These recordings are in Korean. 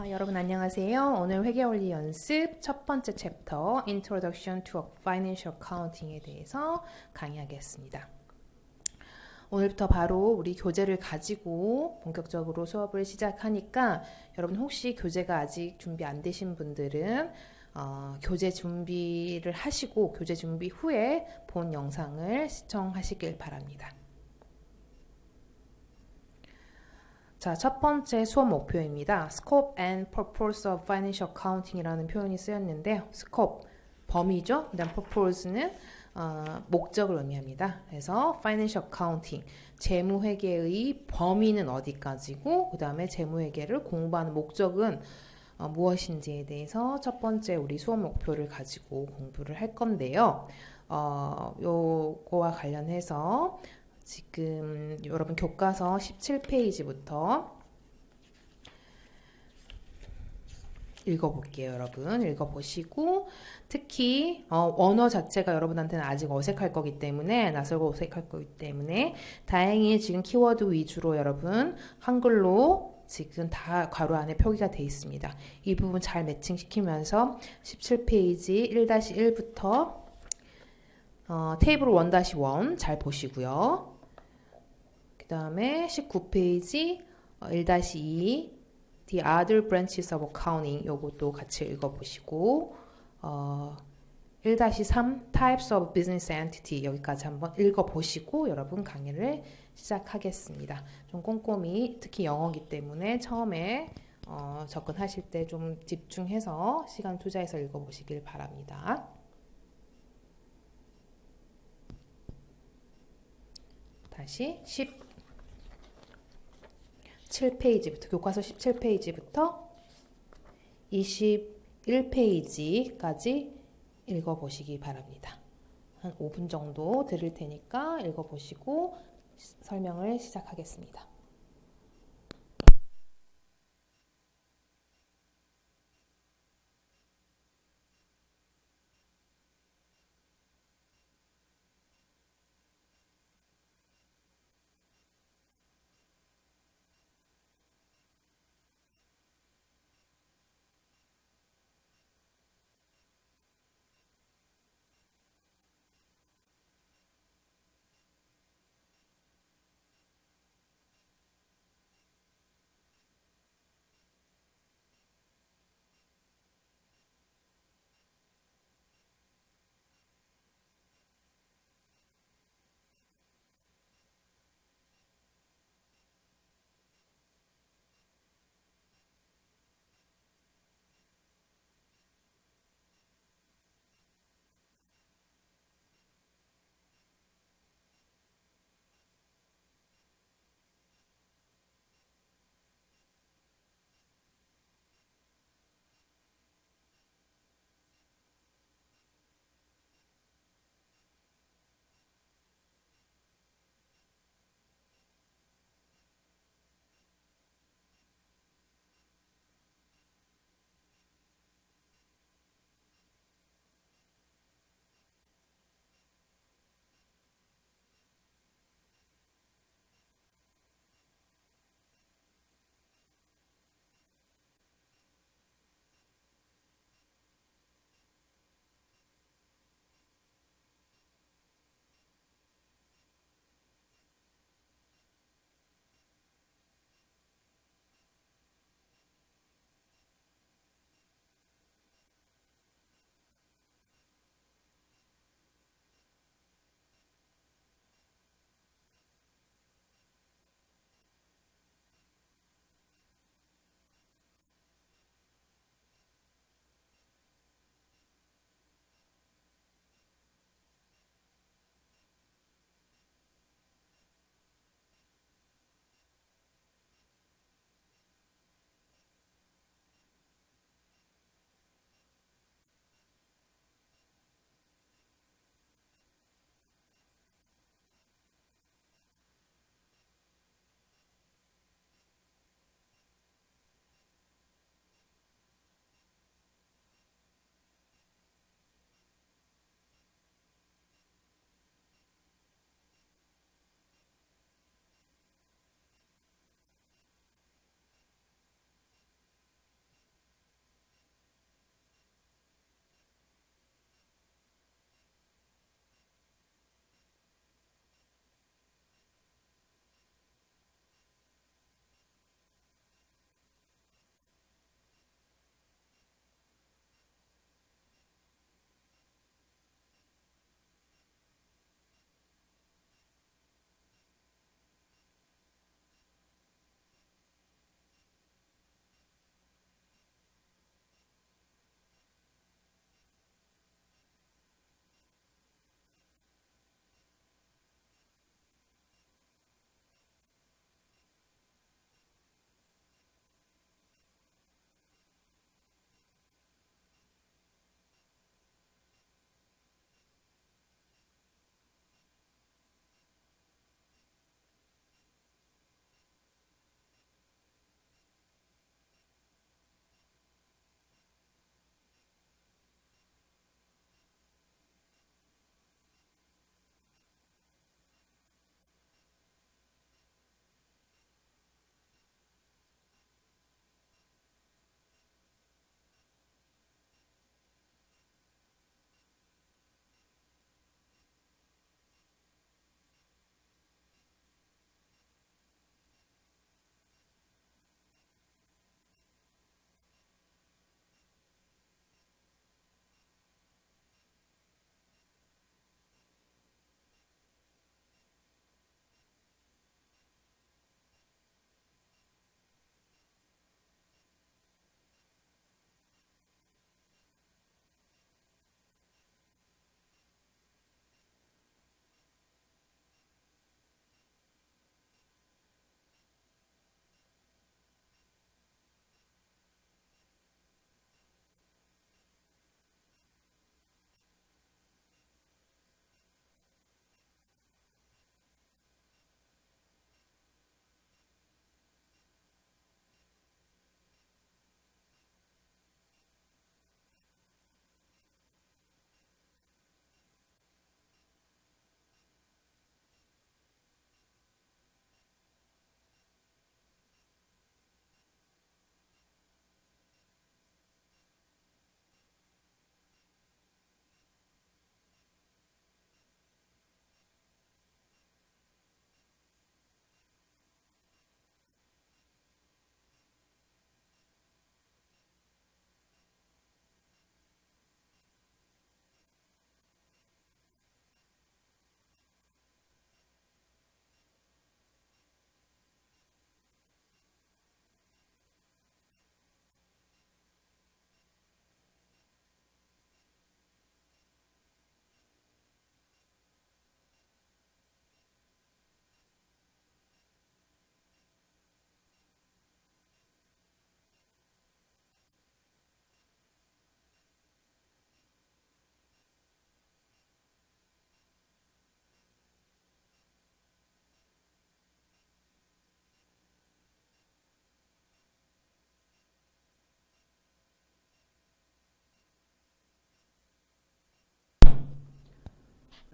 여러분 안녕하세요. 오늘 회계원리 연습 첫 번째 챕터 Introduction to Financial Accounting에 대해서 강의하겠습니다. 오늘부터 바로 우리 교재를 가지고 본격적으로 수업을 시작하니까 여러분 혹시 교재가 아직 준비 안 되신 분들은 교재 준비를 하시고 교재 준비 후에 본 영상을 시청하시길 바랍니다. 자, 첫 번째 수업 목표입니다. Scope and Purpose of Financial Accounting이라는 표현이 쓰였는데요. Scope, 범위죠. 그다음 Purpose는 목적을 의미합니다. 그래서 Financial Accounting, 재무회계의 범위는 어디까지고 그 다음에 재무회계를 공부하는 목적은 무엇인지에 대해서 첫 번째 우리 수업 목표를 가지고 공부를 할 건데요. 요거와 관련해서 지금 여러분 교과서 17페이지부터 읽어볼게요. 여러분 읽어보시고 특히 언어 자체가 여러분한테는 아직 어색할 거기 때문에 낯설고 어색할 거기 때문에 다행히 지금 키워드 위주로 여러분 한글로 지금 다 괄호 안에 표기가 되어 있습니다. 이 부분 잘 매칭시키면서 17페이지 1-1부터 테이블 1-1 잘 보시고요. 그 다음에 19페이지 1-2 The Other Branches of Accounting 요것도 같이 읽어보시고 1-3 Types of Business Entity 여기까지 한번 읽어보시고 여러분 강의를 시작하겠습니다. 좀 꼼꼼히 특히 영어이기 때문에 처음에 접근하실 때 좀 집중해서 시간 투자해서 읽어보시길 바랍니다. 다시 17페이지부터 교과서 17페이지부터 21페이지까지 읽어보시기 바랍니다. 한 5분 정도 드릴 테니까 읽어보시고 설명을 시작하겠습니다.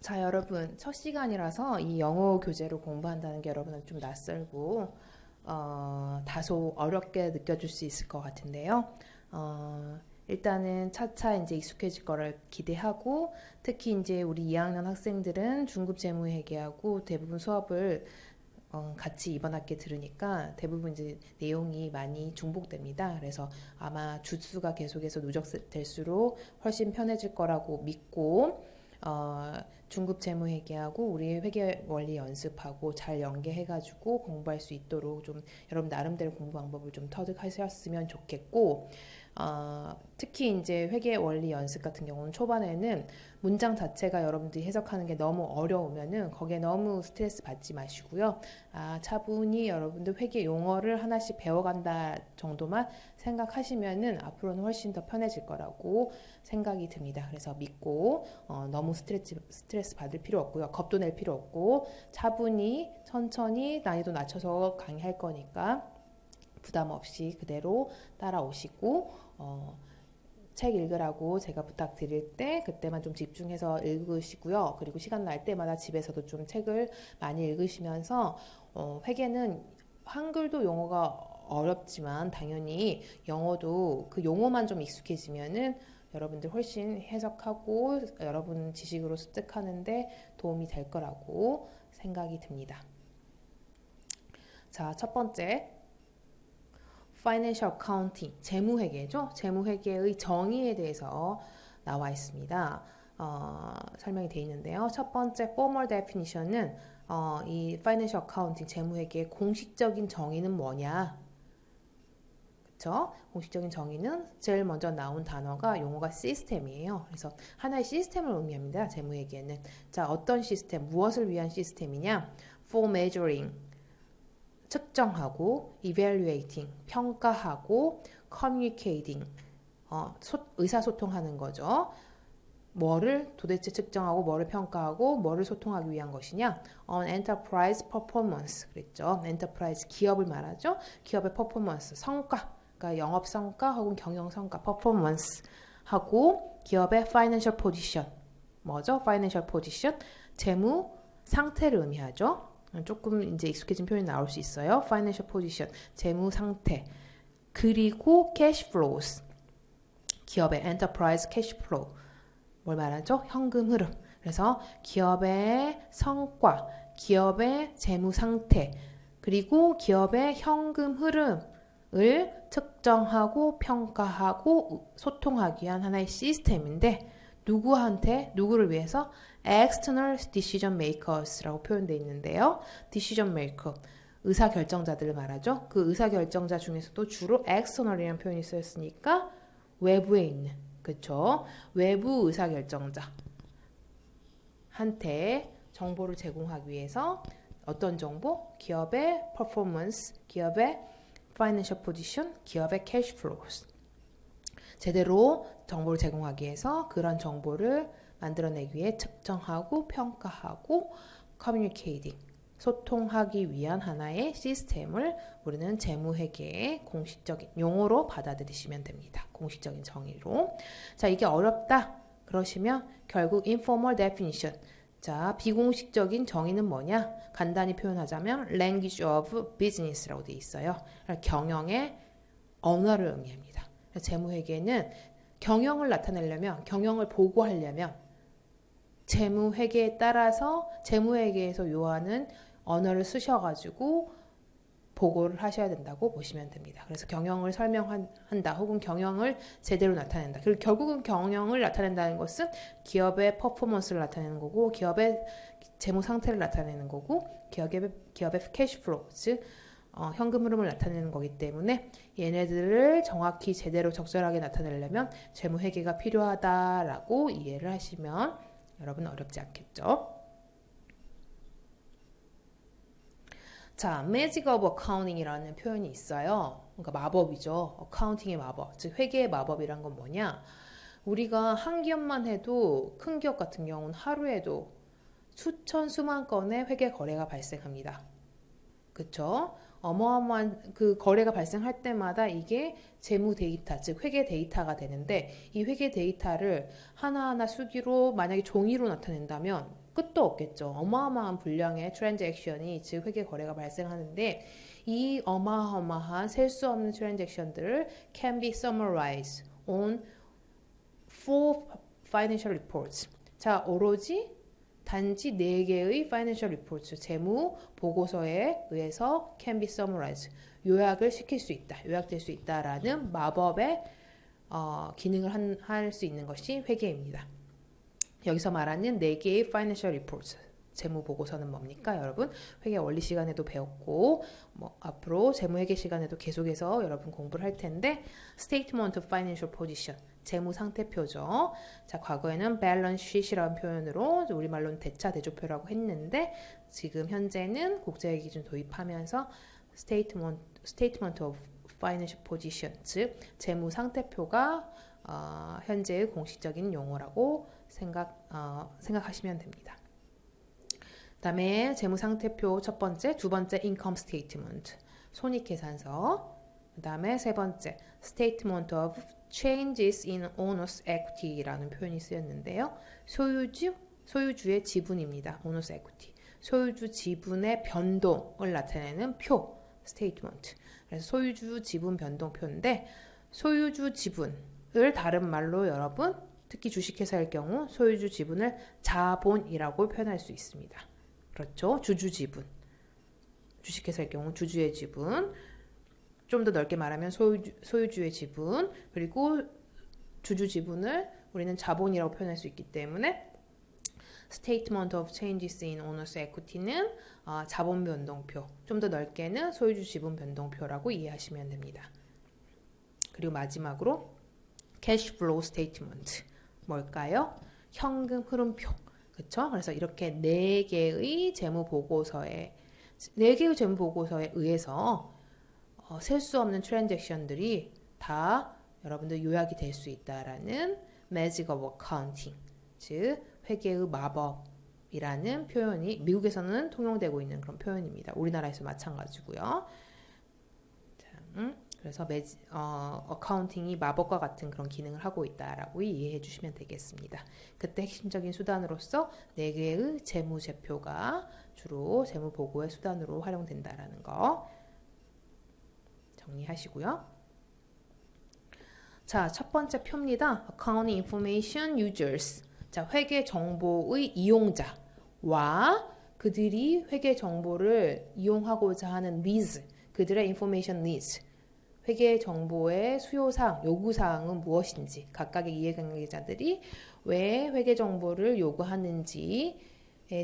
자, 여러분, 첫 시간이라서 이 영어 교재로 공부한다는 게 여러분은 좀 낯설고 다소 어렵게 느껴질 수 있을 것 같은데요. 일단은 차차 이제 익숙해질 거를 기대하고, 특히 이제 우리 2학년 학생들은 중급 재무회계하고 대부분 수업을 같이 이번 학기에 들으니까 대부분 이제 내용이 많이 중복됩니다. 그래서 아마 주수가 계속해서 누적될수록 훨씬 편해질 거라고 믿고, 중급 재무회계하고 우리 회계 원리 연습하고 잘 연계해가지고 공부할 수 있도록 좀 여러분 나름대로 공부 방법을 좀 터득하셨으면 좋겠고, 특히 이제 회계 원리 연습 같은 경우는 초반에는 문장 자체가 여러분들이 해석하는 게 너무 어려우면은 거기에 너무 스트레스 받지 마시고요. 차분히 여러분들 회계 용어를 하나씩 배워간다 정도만 생각하시면은 앞으로는 훨씬 더 편해질 거라고 생각이 듭니다. 그래서 믿고 너무 스트레스 받을 필요 없고요. 겁도 낼 필요 없고 차분히 천천히 난이도 낮춰서 강의할 거니까 부담 없이 그대로 따라오시고 책 읽으라고 제가 부탁드릴 때 그때만 좀 집중해서 읽으시고요. 그리고 시간 날 때마다 집에서도 좀 책을 많이 읽으시면서 회계는 한글도 용어가 어렵지만 당연히 영어도 그 용어만 좀 익숙해지면은 여러분들 훨씬 해석하고 여러분 지식으로 습득하는데 도움이 될 거라고 생각이 듭니다. 자, 첫 번째 Financial Accounting, 재무회계죠. 재무회계의 정의에 대해서 나와 있습니다. 설명이 되어 있는데요. 첫 번째 Formal Definition은 이 Financial Accounting, 재무회계의 공식적인 정의는 뭐냐? 그쵸? 공식적인 정의는 제일 먼저 나온 단어가 용어가 시스템이에요. 그래서 하나의 시스템을 의미합니다. 재무회계는. 자, 어떤 시스템, 무엇을 위한 시스템이냐? For measuring, 측정하고, evaluating, 평가하고, communicating, 의사소통하는 거죠. 뭐를 도대체 측정하고, 뭐를 평가하고, 뭐를 소통하기 위한 것이냐? On enterprise performance, 그랬죠. enterprise, 기업을 말하죠. 기업의 performance, 성과, 그러니까 영업 성과 혹은 경영 성과, performance 하고, 기업의 financial position, 뭐죠? financial position, 재무 상태를 의미하죠. 조금 이제 익숙해진 표현이 나올 수 있어요. Financial position, 재무 상태. 그리고 cash flows, 기업의 enterprise cash flow. 뭘 말하죠? 현금 흐름. 그래서 기업의 성과, 기업의 재무 상태, 그리고 기업의 현금 흐름을 측정하고 평가하고 소통하기 위한 하나의 시스템인데 누구를 위해서? External Decision Makers라고 표현되어 있는데요. Decision Maker, 의사결정자들을 말하죠. 그 의사결정자 중에서도 주로 External이라는 표현이 쓰였으니까 외부에 있는, 그쵸? 외부 의사결정자 한테 정보를 제공하기 위해서 어떤 정보? 기업의 performance, 기업의 financial position, 기업의 cash flows. 제대로 정보를 제공하기 위해서 그런 정보를 만들어내기 위해 측정하고 평가하고 communicating, 소통하기 위한 하나의 시스템을 우리는 재무회계의 공식적인 용어로 받아들이시면 됩니다. 공식적인 정의로. 자, 이게 어렵다 그러시면 결국 informal definition, 자, 비공식적인 정의는 뭐냐? 간단히 표현하자면 language of business라고 되어 있어요. 경영의 언어를 의미합니다. 재무회계는 경영을 나타내려면, 경영을 보고하려면 재무회계에 따라서 재무회계에서 요하는 언어를 쓰셔가지고 보고를 하셔야 된다고 보시면 됩니다. 그래서 경영을 설명한다 혹은 경영을 제대로 나타낸다. 그리고 결국은 경영을 나타낸다는 것은 기업의 퍼포먼스를 나타내는 거고, 기업의 재무 상태를 나타내는 거고, 기업의 캐시플로우, 즉 현금 흐름을 나타내는 거기 때문에 얘네들을 정확히 제대로 적절하게 나타내려면 재무회계가 필요하다라고 이해를 하시면 여러분 어렵지 않겠죠? 자, Magic of Accounting이라는 표현이 있어요. 그러니까 마법이죠. 어카운팅의 마법, 즉 회계의 마법이란 건 뭐냐? 우리가 한 기업만 해도, 큰 기업 같은 경우는 하루에도 수천 수만 건의 회계 거래가 발생합니다. 그쵸? 어마어마한 그 거래가 발생할 때마다 이게 재무 데이터, 즉 회계 데이터가 되는데, 이 회계 데이터를 하나하나 수기로 만약에 종이로 나타낸다면 끝도 없겠죠. 어마어마한 분량의 트랜잭션이 즉 회계 거래가 발생하는데 이 어마어마한 셀 수 없는 트랜잭션들을 can be summarized on four financial reports. 자, 오로지 단지 4개의 financial reports, 재무 보고서에 의해서 can be summarized, 요약을 시킬 수 있다, 요약될 수 있다라는 마법의 기능을 할 수 있는 것이 회계입니다. 여기서 말하는 4개의 financial reports, 재무 보고서는 뭡니까, 여러분? 회계 원리 시간에도 배웠고 앞으로 재무 회계 시간에도 계속해서 여러분 공부를 할 텐데 statement of financial position, 재무 상태표죠. 자, 과거에는 balance sheet이라는 표현으로 우리말로는 대차 대조표라고 했는데 지금 현재는 국제회계 기준 도입하면서 statement of financial position, 즉 재무 상태표가 현재의 공식적인 용어라고 생각하시면 됩니다. 그다음에 재무상태표 첫 번째, 두 번째 income statement, 손익계산서. 그다음에 세 번째 statement of changes in owner's equity라는 표현이 쓰였는데요. 소유주의 지분입니다. owner's equity. 소유주 지분의 변동을 나타내는 표, statement. 그래서 소유주 지분 변동표인데 소유주 지분을 다른 말로 여러분 특히 주식회사일 경우 소유주 지분을 자본이라고 표현할 수 있습니다. 그렇죠? 주주 지분. 주식회사일 경우 주주의 지분. 좀 더 넓게 말하면 소유주의 지분. 그리고 주주 지분을 우리는 자본이라고 표현할 수 있기 때문에 Statement of Changes in Owner's Equity는 자본 변동표. 좀 더 넓게는 소유주 지분 변동표라고 이해하시면 됩니다. 그리고 마지막으로 Cash Flow Statement. 뭘까요? 현금 흐름표. 그렇죠? 그래서 이렇게 4개의 재무 보고서에 의해서 셀 수 없는 트랜잭션들이 다 여러분들 요약이 될 수 있다라는 Magic of Accounting, 즉 회계의 마법이라는 표현이 미국에서는 통용되고 있는 그런 표현입니다. 우리나라에서 마찬가지고요. 자, 그래서 어카운팅이 마법과 같은 그런 기능을 하고 있다라고 이해해 주시면 되겠습니다. 그때 핵심적인 수단으로서 4개의 재무제표가 주로 재무보고의 수단으로 활용된다라는 거 정리하시고요. 자, 첫 번째 표입니다. Accounting Information Users. 자, 회계 정보의 이용자와 그들이 회계 정보를 이용하고자 하는 needs, 그들의 information needs. 회계 정보의 수요사항, 요구사항은 무엇인지, 각각의 이해관계자들이 왜 회계 정보를 요구하는지에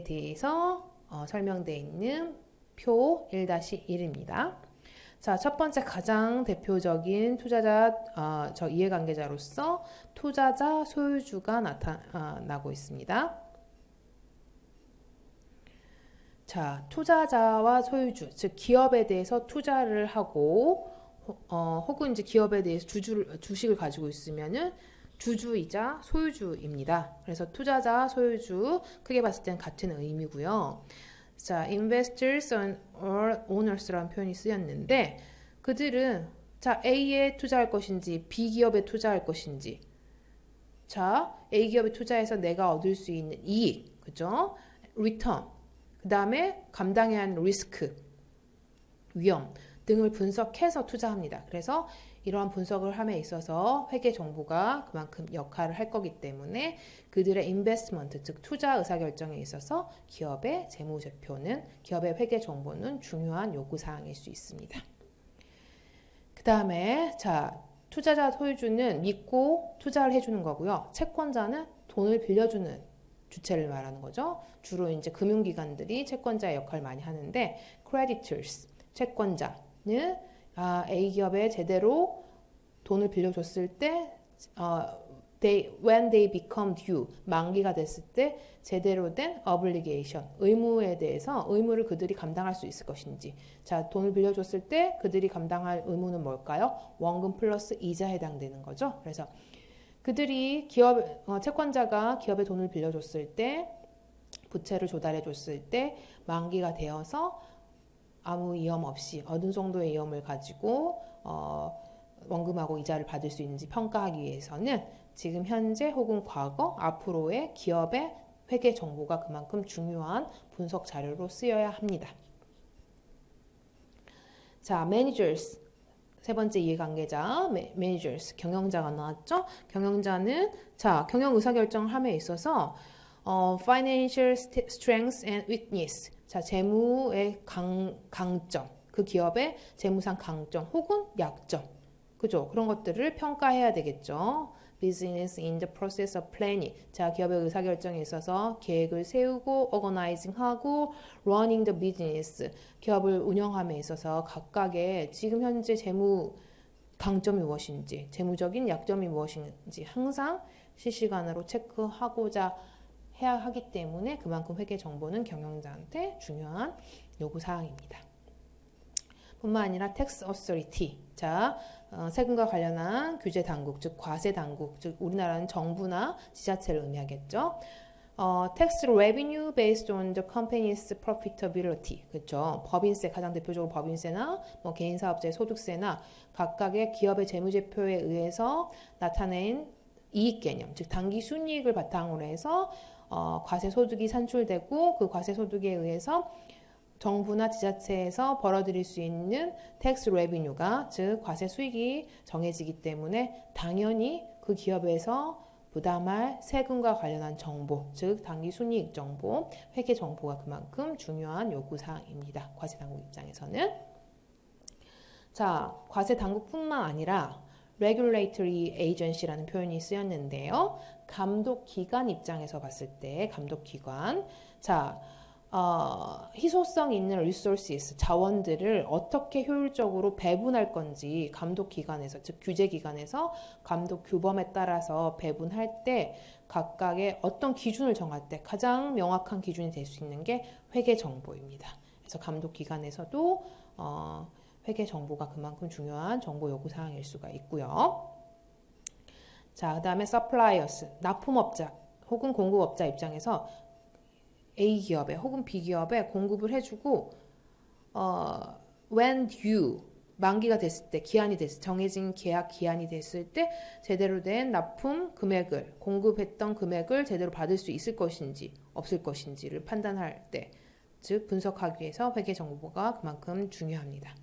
대해서 설명되어 있는 표 1-1입니다. 자, 첫 번째 가장 대표적인 투자자, 이해관계자로서 투자자, 소유주가 나타나고 있습니다. 자, 투자자와 소유주, 즉 기업에 대해서 투자를 하고 혹은 이제 기업에 대해서 주식을 가지고 있으면은 주주이자 소유주입니다. 그래서 투자자, 소유주 크게 봤을 때는 같은 의미고요. 자, investors or owners라는 표현이 쓰였는데 그들은 자, A에 투자할 것인지 B 기업에 투자할 것인지, 자, A 기업에 투자해서 내가 얻을 수 있는 이익, 그죠? return, 그 다음에 감당해야 하는 리스크, 위험 등을 분석해서 투자합니다. 그래서 이러한 분석을 함에 있어서 회계 정보가 그만큼 역할을 할 거기 때문에 그들의 인베스트먼트, 즉 투자 의사결정에 있어서 기업의 재무제표는, 기업의 회계 정보는 중요한 요구사항일 수 있습니다. 그 다음에 자, 투자자 소유주는 믿고 투자를 해주는 거고요. 채권자는 돈을 빌려주는 주체를 말하는 거죠. 주로 이제 금융기관들이 채권자의 역할을 많이 하는데 creditors, 채권자는 A 기업에 제대로 돈을 빌려줬을 때 when they become due, 만기가 됐을 때 제대로 된 obligation, 의무에 대해서 의무를 그들이 감당할 수 있을 것인지. 자, 돈을 빌려줬을 때 그들이 감당할 의무는 뭘까요? 원금 플러스 이자에 해당되는 거죠. 그래서 그들이 채권자가 기업에 돈을 빌려줬을 때, 부채를 조달해줬을 때 만기가 되어서 아무 위험 없이 어느 정도의 위험을 가지고 원금하고 이자를 받을 수 있는지 평가하기 위해서는 지금 현재 혹은 과거, 앞으로의 기업의 회계 정보가 그만큼 중요한 분석 자료로 쓰여야 합니다. 자, managers. 세 번째 이해관계자, managers. 경영자가 나왔죠? 경영자는, 자, 경영 의사결정을 함에 있어서, financial strengths and weakness. 자, 재무의 강점. 그 기업의 재무상 강점 혹은 약점. 그죠? 그런 것들을 평가해야 되겠죠. business in the process of planning. 자, 기업의 의사결정에 있어서 계획을 세우고 organizing하고 running the business. 기업을 운영함에 있어서 각각의 지금 현재 재무 강점이 무엇인지, 재무적인 약점이 무엇인지 항상 실시간으로 체크하고자 해야 하기 때문에 그만큼 회계 정보는 경영자한테 중요한 요구 사항입니다. 뿐만 아니라 tax authority. 자, 세금과 관련한 규제 당국, 즉 과세 당국, 즉 우리나라는 정부나 지자체를 의미하겠죠. tax revenue based on the company's profitability. 그렇죠. 법인세, 가장 대표적으로 법인세나 뭐 개인 사업자의 소득세나 각각의 기업의 재무제표에 의해서 나타낸 이익 개념, 즉 단기 순이익을 바탕으로 해서 과세 소득이 산출되고 그 과세 소득에 의해서 정부나 지자체에서 벌어들일 수 있는 텍스 레비뉴가 즉 과세 수익이 정해지기 때문에 당연히 그 기업에서 부담할 세금과 관련한 정보 즉 단기 순이익 정보, 회계 정보가 그만큼 중요한 요구사항입니다. 과세 당국 입장에서는. 자, 과세 당국뿐만 아니라 regulatory agency라는 표현이 쓰였는데요. 감독기관 입장에서 봤을 때 감독기관. 자, 희소성 있는 resources, 자원들을 어떻게 효율적으로 배분할 건지 감독기관에서, 즉 규제기관에서 감독 규범에 따라서 배분할 때 각각의 어떤 기준을 정할 때 가장 명확한 기준이 될 수 있는 게 회계정보입니다. 그래서 감독기관에서도 회계정보가 그만큼 중요한 정보 요구사항일 수가 있고요. 자, 그 다음에 suppliers, 납품업자 혹은 공급업자 입장에서 A 기업에 혹은 B 기업에 공급을 해주고 when due 만기가 됐을 때 기한이 됐을 정해진 계약 기한이 됐을 때 제대로 된 납품 금액을 공급했던 금액을 제대로 받을 수 있을 것인지 없을 것인지를 판단할 때 즉 분석하기 위해서 회계 정보가 그만큼 중요합니다.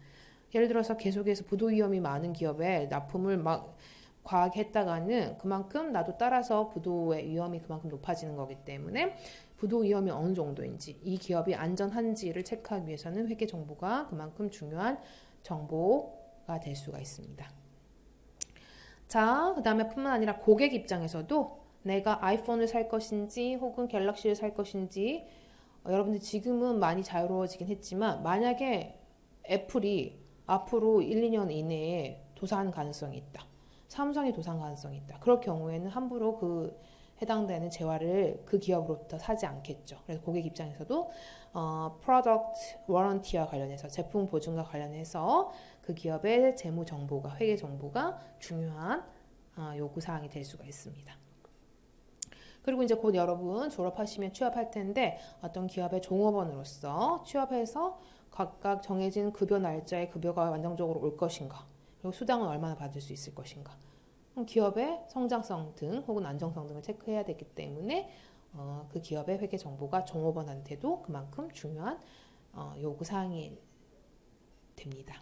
예를 들어서 계속해서 부도 위험이 많은 기업에 납품을 막 과하게 했다가는 그만큼 나도 따라서 부도의 위험이 그만큼 높아지는 거기 때문에 부도 위험이 어느 정도인지 이 기업이 안전한지를 체크하기 위해서는 회계 정보가 그만큼 중요한 정보가 될 수가 있습니다. 자, 그 다음에 뿐만 아니라 고객 입장에서도 내가 아이폰을 살 것인지 혹은 갤럭시를 살 것인지 여러분들 지금은 많이 자유로워지긴 했지만 만약에 애플이 앞으로 1, 2년 이내에 도산 가능성이 있다. 삼성이 도산 가능성이 있다. 그럴 경우에는 함부로 그 해당되는 재화를 그 기업으로부터 사지 않겠죠. 그래서 고객 입장에서도 프로덕트 워런티와 관련해서 제품 보증과 관련해서 그 기업의 재무 정보가 회계 정보가 중요한 요구 사항이 될 수가 있습니다. 그리고 이제 곧 여러분 졸업하시면 취업할 텐데 어떤 기업의 종업원으로서 취업해서 각각 정해진 급여 날짜에 급여가 안정적으로 올 것인가 그리고 수당은 얼마나 받을 수 있을 것인가 기업의 성장성 등 혹은 안정성 등을 체크해야 되기 때문에 그 기업의 회계 정보가 종업원한테도 그만큼 중요한 요구사항이 됩니다.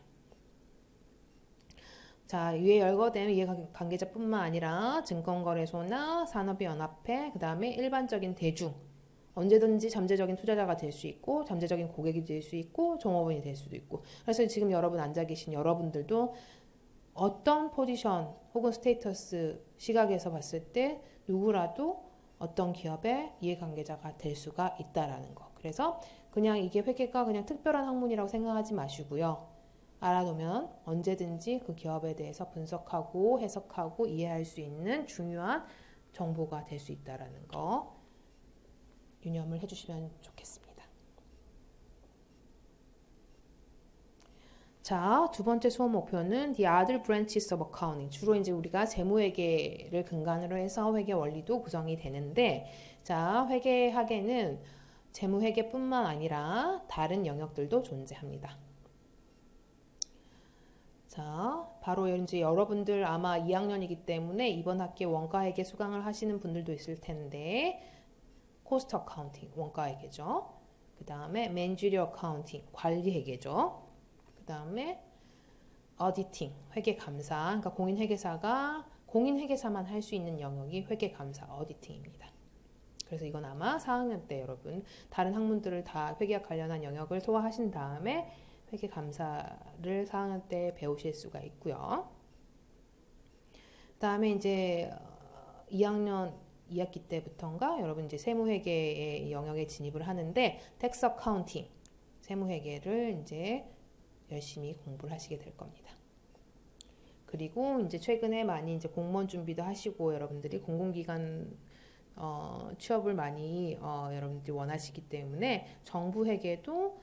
자, 위에 열거된 이해관계자뿐만 아니라 증권거래소나 산업연합회, 그 다음에 일반적인 대중, 언제든지 잠재적인 투자자가 될 수 있고 잠재적인 고객이 될 수 있고 종업원이 될 수도 있고 그래서 지금 여러분 앉아 계신 여러분들도 어떤 포지션 혹은 스테이터스 시각에서 봤을 때 누구라도 어떤 기업의 이해관계자가 될 수가 있다라는 거. 그래서 그냥 이게 회계가 그냥 특별한 학문이라고 생각하지 마시고요. 알아두면 언제든지 그 기업에 대해서 분석하고 해석하고 이해할 수 있는 중요한 정보가 될 수 있다라는 거 유념을 해주시면 좋겠습니다. 자, 두 번째 수업 목표는 The Other Branches of Accounting. 주로 이제 우리가 재무회계를 근간으로 해서 회계 원리도 구성이 되는데, 자, 회계학에는 재무회계뿐만 아니라 다른 영역들도 존재합니다. 자, 바로 이제 여러분들 아마 2학년이기 때문에 이번 학기에 원가회계 수강을 하시는 분들도 있을 텐데, 코스트 어카운팅, 원가회계죠. 그 다음에 맨주리 어카운팅, 관리회계죠. 그 다음에 어디팅, 회계감사. 그러니까 공인회계사만 할 수 있는 영역이 회계감사, 어디팅입니다. 그래서 이건 아마 4학년 때 여러분 다른 학문들을 다 회계학 관련한 영역을 소화하신 다음에 회계감사를 4학년 때 배우실 수가 있고요. 그 다음에 이제 2학년 2학기 때부터인가 여러분 이제 세무회계의 영역에 진입을 하는데 텍스 어카운팅, 세무회계를 이제 열심히 공부를 하시게 될 겁니다. 그리고 이제 최근에 많이 이제 공무원 준비도 하시고 여러분들이 공공기관 취업을 많이 여러분들이 원하시기 때문에 정부 회계도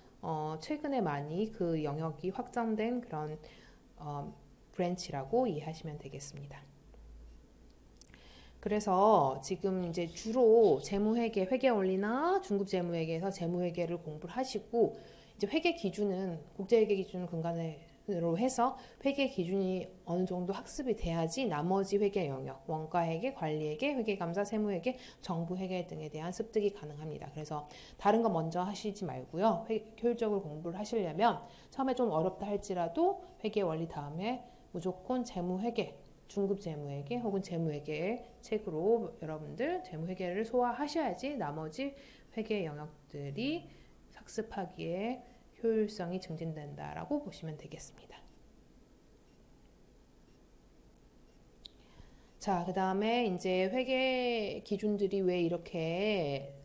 최근에 많이 그 영역이 확장된 그런 브랜치라고 이해하시면 되겠습니다. 그래서 지금 이제 주로 재무회계, 회계원리나 중급재무회계에서 재무회계를 공부를 하시고 이제 회계 기준은 국제회계 기준을 근간으로 해서 회계 기준이 어느 정도 학습이 돼야지 나머지 회계 영역, 원가회계, 관리회계, 회계감사, 세무회계, 정부회계 등에 대한 습득이 가능합니다. 그래서 다른 거 먼저 하시지 말고요. 효율적으로 공부를 하시려면 처음에 좀 어렵다 할지라도 회계 원리 다음에 무조건 재무회계, 중급 재무회계 혹은 재무회계 책으로 여러분들 재무회계를 소화하셔야지 나머지 회계 영역들이 학습하기에 효율성이 증진된다라고 보시면 되겠습니다. 자, 그 다음에 이제 회계 기준들이 왜 이렇게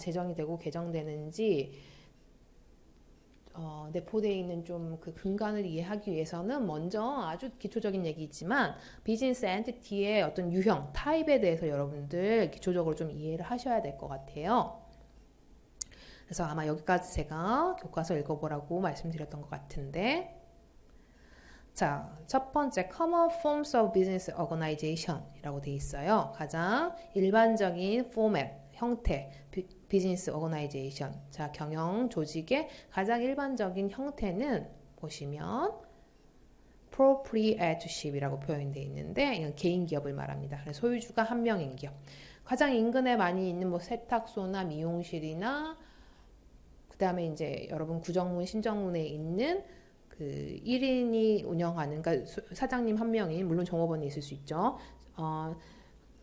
제정이 되고 개정되는지 내포되어 있는 좀 그 근간을 이해하기 위해서는 먼저 아주 기초적인 얘기지만 비즈니스 엔티티의 어떤 유형, 타입에 대해서 여러분들 기초적으로 좀 이해를 하셔야 될 것 같아요. 그래서 아마 여기까지 제가 교과서 읽어보라고 말씀드렸던 것 같은데 자, 첫 번째 Common Forms of Business Organization 이라고 되어 있어요. 가장 일반적인 포맷, 형태, 비즈니스 오거나이제이션. 자, 경영 조직의 가장 일반적인 형태는 보시면 proprietorship이라고 표현되어 있는데 이건 개인 기업을 말합니다. 그래서 소유주가 한 명인 기업. 가장 인근에 많이 있는 뭐 세탁소나 미용실이나 그다음에 이제 여러분 구정문, 신정문에 있는 그 1인이 운영하는 그러니까 사장님 한 명인 물론 종업원이 있을 수 있죠.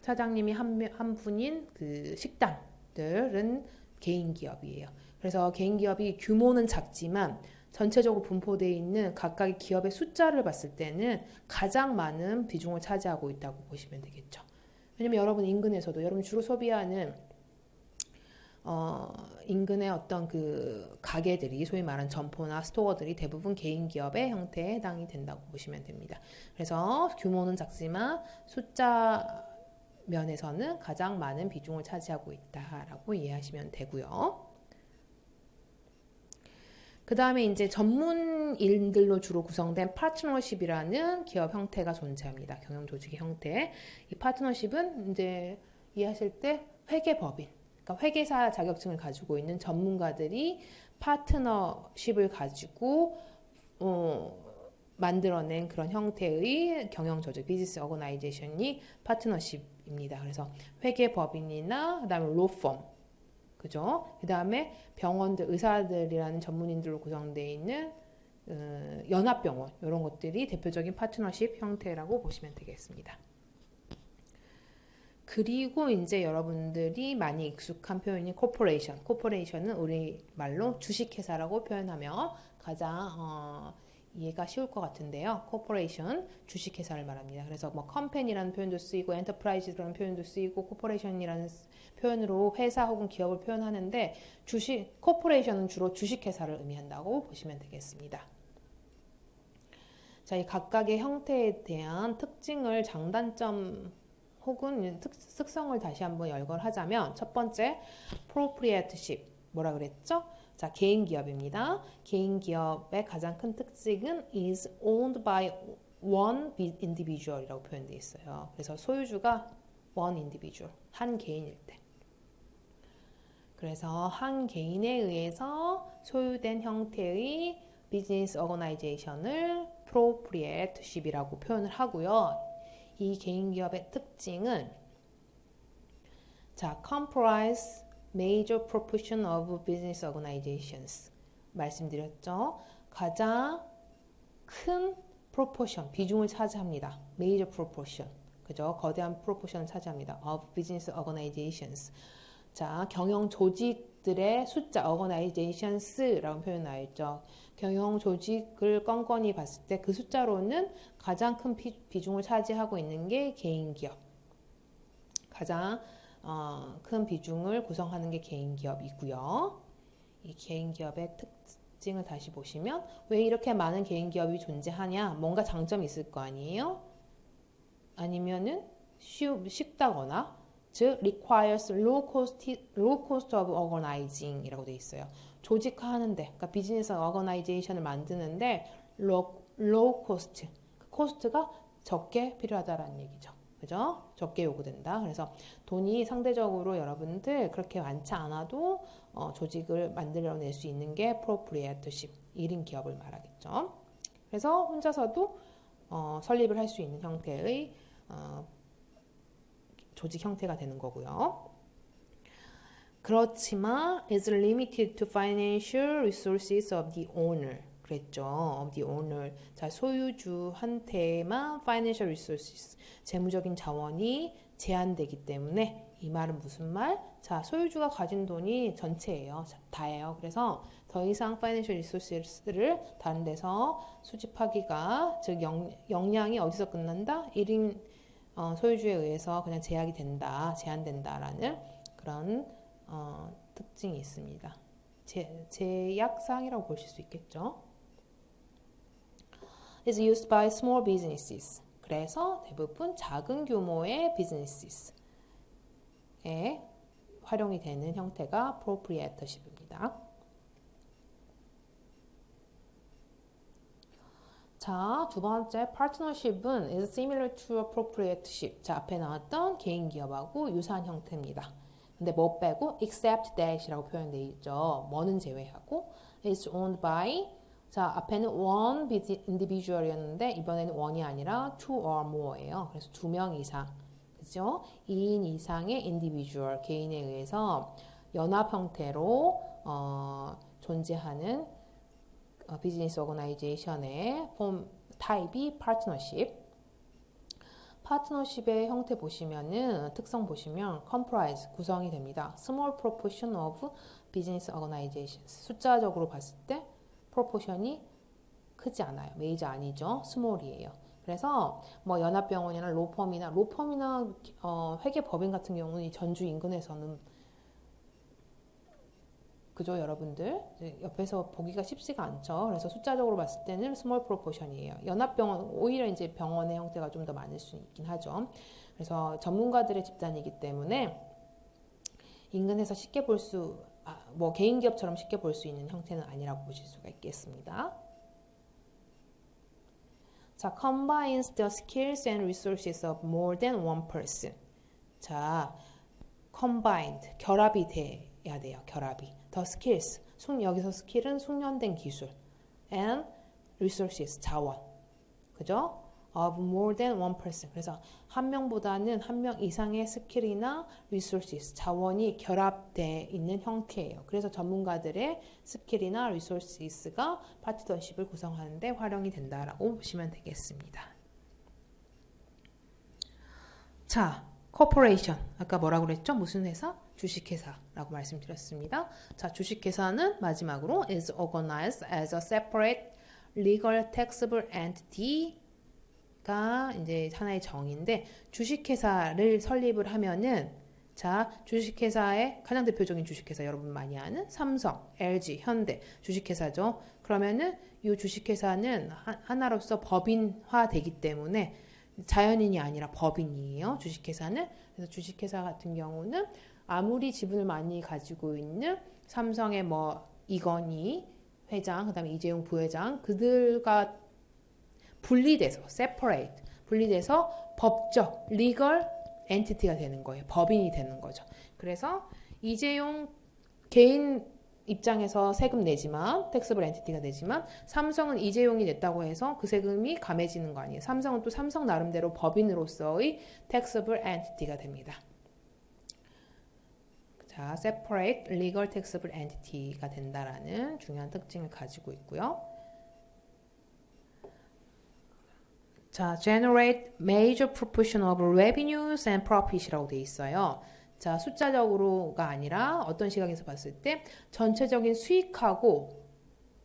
사장님이 한 분인 그 식당들은 개인 기업이에요. 그래서 개인 기업이 규모는 작지만 전체적으로 분포되어 있는 각각의 기업의 숫자를 봤을 때는 가장 많은 비중을 차지하고 있다고 보시면 되겠죠. 왜냐면 여러분 인근에서도 여러분 주로 소비하는 인근의 어떤 그 가게들이 소위 말하는 점포나 스토어들이 대부분 개인 기업의 형태에 해당이 된다고 보시면 됩니다. 그래서 규모는 작지만 숫자 면에서는 가장 많은 비중을 차지하고 있다라고 이해하시면 되고요. 그 다음에 이제 전문인들로 주로 구성된 파트너십이라는 기업 형태가 존재합니다. 경영 조직의 형태. 이 파트너십은 이제 이해하실 때 회계법인, 그러니까 회계사 자격증을 가지고 있는 전문가들이 파트너십을 가지고 만들어낸 그런 형태의 경영 조직, 비즈니스 오거나이제이션이 파트너십입니다. 그래서 회계법인이나 그다음에 로펌, 그죠? 그다음에 병원들, 의사들이라는 전문인들로 구성되어 있는 연합병원 이런 것들이 대표적인 파트너십 형태라고 보시면 되겠습니다. 그리고 이제 여러분들이 많이 익숙한 표현이 코퍼레이션. 코퍼레이션은 우리말로 주식회사라고 표현하면 가장 이해가 쉬울 것 같은데요. 코퍼레이션, 주식회사를 말합니다. 그래서 뭐 컴퍼니라는 표현도 쓰이고 엔터프라이즈라는 표현도 쓰이고 코퍼레이션이라는 표현으로 회사 혹은 기업을 표현하는데 코퍼레이션은 주로 주식회사를 의미한다고 보시면 되겠습니다. 자, 이 각각의 형태에 대한 특징을 장단점 혹은 특성을 다시 한번 열거하자면 첫 번째, proprietorship 뭐라 그랬죠? 자, 개인 기업입니다. 개인 기업의 가장 큰 특징은 is owned by one individual이라고 표현되어 있어요. 그래서 소유주가 one individual, 한 개인일 때. 그래서 한 개인에 의해서 소유된 형태의 비즈니스 오거나이제이션을 proprietorship이라고 표현을 하고요. 이 개인 기업의 특징은 자, comprise major proportion of business organizations. 말씀드렸죠. 가장 큰 proportion, 비중을 차지합니다. major proportion. 그죠? 거대한 proportion을 차지합니다. of business organizations. 자, 경영 조직들의 숫자, organisations라고 표현 나와 있죠. 경영 조직을 껌껌이 봤을 때 그 숫자로는 가장 큰 비중을 차지하고 있는 게 개인 기업. 가장 큰 비중을 구성하는 게 개인 기업이고요. 이 개인 기업의 특징을 다시 보시면 왜 이렇게 많은 개인 기업이 존재하냐? 뭔가 장점이 있을 거 아니에요? 아니면은 쉽다거나 즉 requires low cost of organizing 이라고 되어 있어요. 조직화하는데, 그러니까 비즈니스 오거나이제이션을 만드는데 low cost, 코스트가 적게 필요하다라는 얘기죠. 그죠? 적게 요구된다. 그래서 돈이 상대적으로 여러분들 그렇게 많지 않아도 조직을 만들어낼 수 있는 게 proprietorship, 1인 기업을 말하겠죠. 그래서 혼자서도 설립을 할 수 있는 형태의 조직 형태가 되는 거고요. 그렇지만 is limited to financial resources of the owner. 그랬죠. of the owner. 자, 소유주한테만 financial resources, 재무적인 자원이 제한되기 때문에 이 말은 무슨 말? 자, 소유주가 가진 돈이 전체예요. 다예요. 그래서 더 이상 financial resources를 다른 데서 수집하기가, 즉 역량이 어디서 끝난다? 1인 소유주에 의해서 그냥 제한된다라는 그런 특징이 있습니다. 제약사항이라고 보실 수 있겠죠. is used by small businesses. 그래서 대부분 작은 규모의 businesses에 활용이 되는 형태가 proprietorship입니다. 자, 두 번째 partnership은 is similar to a proprietorship. 자, 앞에 나왔던 개인 기업하고 유사한 형태입니다. 근데 뭐 빼고 except that이라고 표현되어 있죠. 뭐는 제외하고 is owned by, 자, 앞에는 one individual이었는데 이번에는 one이 아니라 two or more예요. 그래서 2명 이상, 그죠? 2인 이상의 individual, 개인에 의해서 연합 형태로 존재하는 비즈니스 오거나이제이션의 폼 타입이 파트너십. 파트너십의 형태 보시면은 특성 보시면 comprise 구성이 됩니다. small proportion of business organizations. 숫자적으로 봤을 때 프로포션이 크지 않아요. 메이저 아니죠. 스몰이에요. 그래서 뭐 연합병원이나 로펌이나 회계법인 같은 경우는 전주 인근에서는, 그죠, 여러분들? 옆에서 보기가 쉽지가 않죠. 그래서 숫자적으로 봤을 때는 스몰 프로포션이에요. 연합병원, 오히려 이제 병원의 형태가 좀 더 많을 수 있긴 하죠. 그래서 전문가들의 집단이기 때문에 인근에서 쉽게 볼 뭐 개인 기업처럼 쉽게 볼 수 있는 형태는 아니라고 보실 수가 있겠습니다. 자, combines the skills and resources of more than one person. 자, combined, 결합이 돼야 돼요. 결합이. The skills, 여기서 스킬은 숙련된 기술, and resources, 자원, 그죠? of more than one person. 그래서 한 명보다는 한 명 이상의 스킬이나 resources, 자원이 결합되어 있는 형태예요. 그래서 전문가들의 스킬이나 resources가 파트너십을 구성하는 데 활용이 된다라고 보시면 되겠습니다. 자, corporation. 아까 뭐라고 그랬죠? 무슨 회사? 주식회사라고 말씀드렸습니다. 자, 주식회사는 마지막으로 is organized as a separate legal taxable entity가 이제 하나의 정의인데, 주식회사를 설립을 하면은, 자, 주식회사의 가장 대표적인 주식회사 여러분 많이 아는 삼성, LG, 현대 주식회사죠. 그러면은 이 주식회사는 하나로서 법인화되기 때문에 자연인이 아니라 법인이에요. 주식회사는. 그래서 주식회사 같은 경우는 아무리 지분을 많이 가지고 있는 삼성의 뭐 이건희 회장, 그다음에 이재용 부회장, 그들과 분리돼서 separate, 분리돼서 법적 legal entity가 되는 거예요. 법인이 되는 거죠. 그래서 이재용 개인 입장에서 세금 내지만 taxable entity가 되지만, 삼성은 이재용이 냈다고 해서 그 세금이 감해지는 거 아니에요. 삼성은 또 삼성 나름대로 법인으로서의 taxable entity가 됩니다. 자, separate legal taxable entity가 된다라는 중요한 특징을 가지고 있고요. 자, generate major proportion of revenues and profit이라고 돼 있어요. 자, 숫자적으로가 아니라 어떤 시각에서 봤을 때 전체적인 수익하고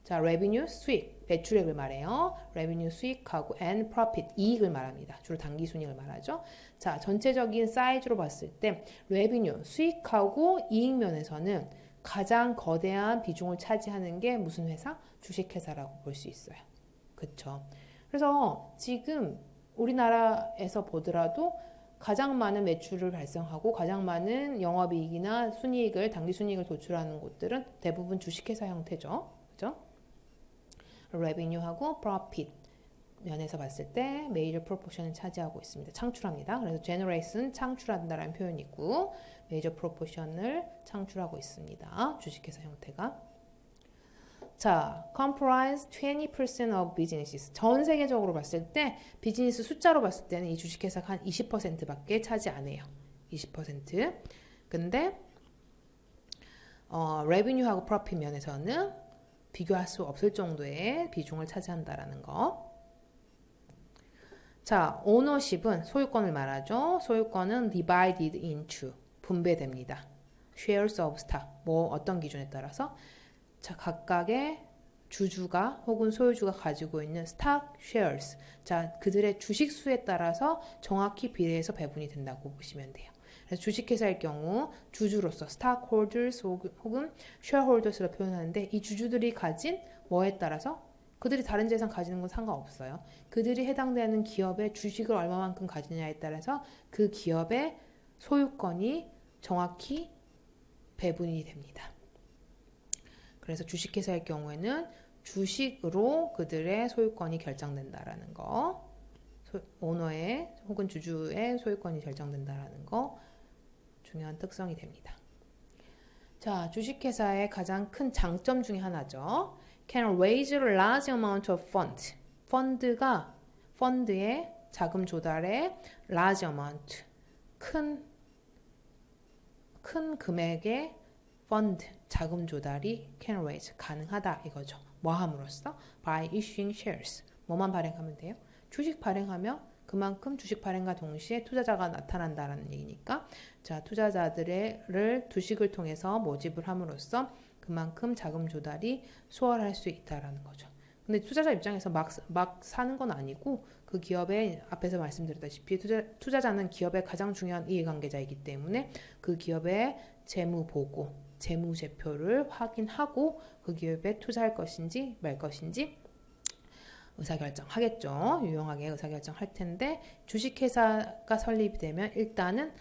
자, revenue 수익, 매출액을 말해요. revenue 수익하고 and profit 이익을 말합니다. 주로 당기순이익을 말하죠. 자, 전체적인 사이즈로 봤을 때 revenue 수익하고 이익 면에서는 가장 거대한 비중을 차지하는 게 무슨 회사? 주식회사라고 볼 수 있어요. 그쵸? 그래서 지금 우리나라에서 보더라도 가장 많은 매출을 발생하고 가장 많은 영업이익이나 순이익을 당기순이익을 도출하는 곳들은 대부분 주식회사 형태죠. 그죠? revenue하고 profit 면에서 봤을 때 major proportion을 차지하고 있습니다. 창출합니다. 그래서 generate는 창출한다라는 표현이 있고 major proportion을 창출하고 있습니다. 주식회사 형태가. 자, comprise 20% of businesses. 전 세계적으로 봤을 때 비즈니스 숫자로 봤을 때는 이 주식회사가 한 20%밖에 차지 안 해요. 20%. 근데 revenue하고 profit 면에서는 비교할 수 없을 정도의 비중을 차지한다라는 거. 자, ownership은 소유권을 말하죠. 소유권은 divided into 분배됩니다. shares of stock 뭐 어떤 기준에 따라서 자, 각각의 주주가 혹은 소유주가 가지고 있는 stock shares 자, 그들의 주식 수에 따라서 정확히 비례해서 배분이 된다고 보시면 돼요. 그래서 주식회사일 경우 주주로서 stockholders 혹은 shareholders로 표현하는데 이 주주들이 가진 뭐에 따라서 그들이 다른 재산 가지는 건 상관없어요. 그들이 해당되는 기업의 주식을 얼마만큼 가지느냐에 따라서 그 기업의 소유권이 정확히 배분이 됩니다. 그래서 주식회사일 경우에는 주식으로 그들의 소유권이 결정된다라는 거, 오너의 혹은 주주의 소유권이 결정된다라는 거 중요한 특성이 됩니다. 자, 주식회사의 가장 큰 장점 중에 하나죠. Can raise a large amount of fund. 펀드의 자금 조달의 large amount, 큰 금액의 펀드, 자금 조달이 can raise, 가능하다 이거죠. 뭐 함으로써? By issuing shares. 뭐만 발행하면 돼요? 주식 발행하면 그만큼 주식 발행과 동시에 투자자가 나타난다는 얘기니까 자, 투자자들을 주식을 통해서 모집을 함으로써 그만큼 자금 조달이 수월할 수 있다는 거죠. 근데 투자자 입장에서 막 사는 건 아니고 그 기업의 앞에서 말씀드렸다시피 투자자는 기업의 가장 중요한 이해관계자이기 때문에 그 기업의 재무 보고, 재무제표를 확인하고 그 기업에 투자할 것인지 말 것인지 의사결정하겠죠. 유용하게 의사결정할 텐데 주식회사가 설립이 되면 일단은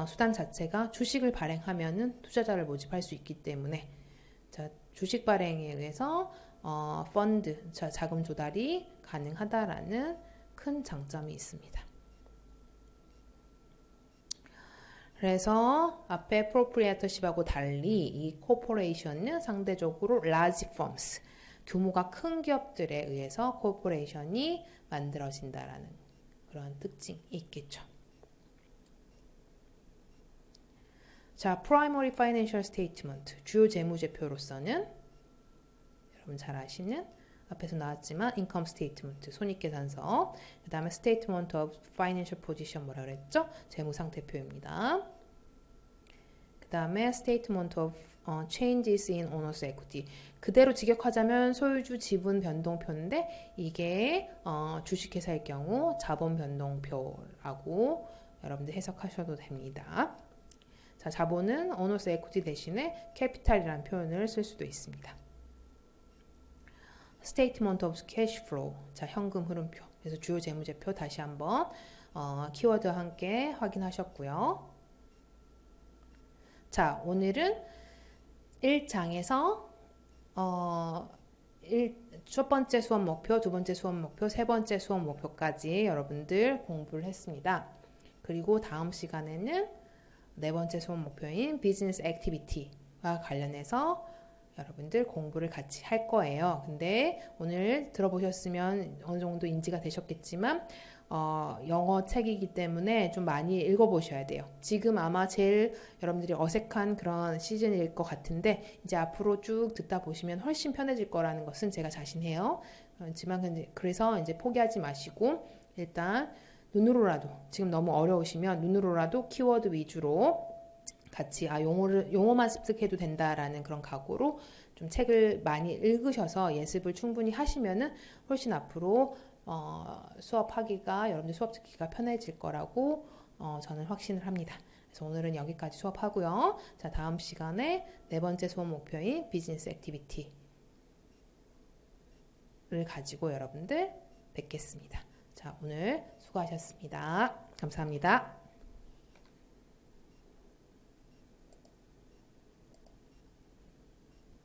수단 자체가 주식을 발행하면은 투자자를 모집할 수 있기 때문에 자, 주식 발행에 의해서 펀드, 자금 조달이 가능하다라는 큰 장점이 있습니다. 그래서 앞에 proprietorship하고 달리 이 corporation은 상대적으로 large firms, 규모가 큰 기업들에 의해서 corporation이 만들어진다라는 그런 특징이 있겠죠. 자, primary financial statement, 주요 재무제표로서는 여러분 잘 아시는 앞에서 나왔지만 income statement, 손익계산서, 그 다음에 statement of financial position 뭐라 그랬죠? 재무상태표입니다. 그 다음에 statement of changes in owner's equity, 그대로 직역하자면 소유주 지분 변동표인데 이게 주식회사일 경우 자본 변동표라고 여러분들 해석하셔도 됩니다. 자, 자본은 owner's equity 대신에 capital이라는 표현을 쓸 수도 있습니다. Statement of Cash Flow, 자, 현금 흐름표. 그래서 주요 재무제표 다시 한번 키워드와 함께 확인하셨고요. 자, 오늘은 1장에서 첫 번째 수업 목표, 두 번째 수업 목표, 세 번째 수업 목표까지 여러분들 공부를 했습니다. 그리고 다음 시간에는 네 번째 수업 목표인 비즈니스 액티비티와 관련해서 여러분들 공부를 같이 할 거예요. 근데 오늘 들어보셨으면 어느 정도 인지가 되셨겠지만 영어 책이기 때문에 좀 많이 읽어보셔야 돼요. 지금 아마 제일 여러분들이 어색한 그런 시즌일 것 같은데 이제 앞으로 쭉 듣다 보시면 훨씬 편해질 거라는 것은 제가 자신해요. 그렇지만 그래서 이제 포기하지 마시고 일단 눈으로라도 지금 너무 어려우시면 눈으로라도 키워드 위주로 같이 용어만 습득해도 된다라는 그런 각오로 좀 책을 많이 읽으셔서 예습을 충분히 하시면은 훨씬 앞으로 수업하기가 여러분들 수업 듣기가 편해질 거라고 저는 확신을 합니다. 그래서 오늘은 여기까지 수업하고요. 자, 다음 시간에 네 번째 수업 목표인 비즈니스 액티비티를 가지고 여러분들 뵙겠습니다. 자, 오늘 수고하셨습니다. 감사합니다.